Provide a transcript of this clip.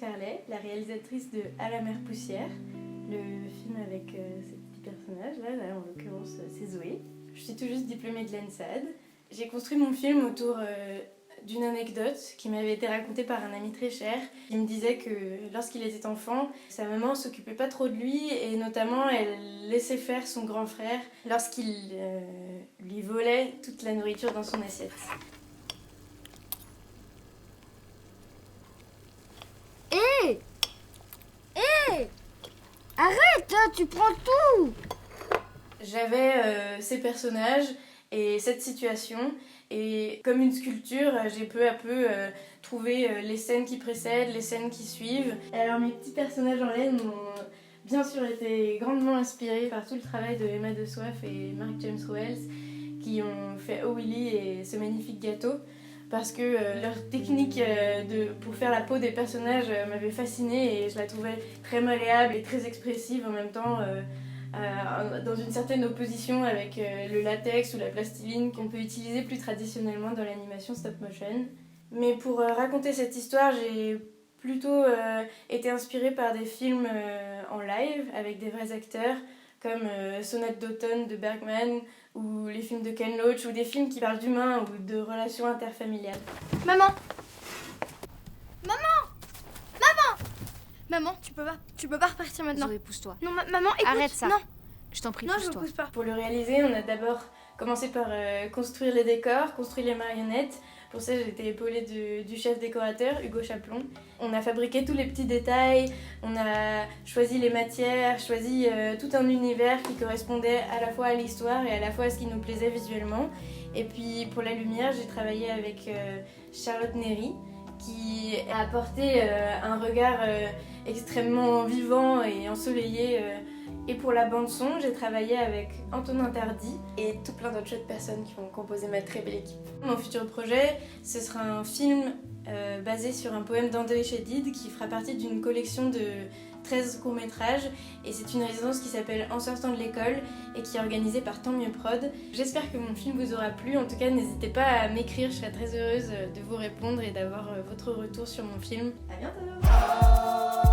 Ferlet, la réalisatrice de À la mer poussière, le film avec ces petits personnages, là en l'occurrence c'est Zoé. Je suis tout juste diplômée de l'ENSAD. J'ai construit mon film autour d'une anecdote qui m'avait été racontée par un ami très cher. Il me disait que lorsqu'il était enfant, sa maman s'occupait pas trop de lui et notamment elle laissait faire son grand frère lorsqu'il lui volait toute la nourriture dans son assiette. Hé, arrête, hein, tu prends tout. J'avais ces personnages et cette situation et comme une sculpture, j'ai peu à peu trouvé les scènes qui précèdent, les scènes qui suivent. Et alors mes petits personnages en laine ont bien sûr été grandement inspirés par tout le travail de Emma de Soif et Mark James Wells qui ont fait Oh Willy et ce magnifique gâteau. Parce que leur technique pour faire la peau des personnages m'avait fascinée et je la trouvais très malléable et très expressive en même temps, dans une certaine opposition avec le latex ou la plastiline qu'on peut utiliser plus traditionnellement dans l'animation stop motion. Mais pour raconter cette histoire, j'ai plutôt été inspirée par des films en live avec des vrais acteurs, comme Sonate d'automne de Bergman ou les films de Ken Loach ou des films qui parlent d'humains ou de relations interfamiliales. Maman, tu peux pas repartir maintenant. Zoé, pousse-toi. Non, maman, écoute. Arrête ça. Non, Je t'en prie, non, je me pousse-toi. pousse pas. Pour le réaliser, on a d'abord commencé par construire les décors, construire les marionnettes. Pour ça, j'ai été épaulée du chef décorateur, Hugo Chaplon. On a fabriqué tous les petits détails, on a choisi les matières, choisi tout un univers qui correspondait à la fois à l'histoire et à la fois à ce qui nous plaisait visuellement. Et puis pour la lumière, j'ai travaillé avec Charlotte Néry, qui a apporté un regard extrêmement vivant et ensoleillé. Et pour la bande-son, j'ai travaillé avec Antonin Tardy et tout plein d'autres chouettes personnes qui ont composé ma très belle équipe. Mon futur projet, ce sera un film basé sur un poème d'André Chédid qui fera partie d'une collection de 13 courts-métrages et c'est une résidence qui s'appelle En sortant de l'école et qui est organisée par Tant mieux prod. J'espère que mon film vous aura plu, en tout cas n'hésitez pas à m'écrire, je serai très heureuse de vous répondre et d'avoir votre retour sur mon film. À bientôt.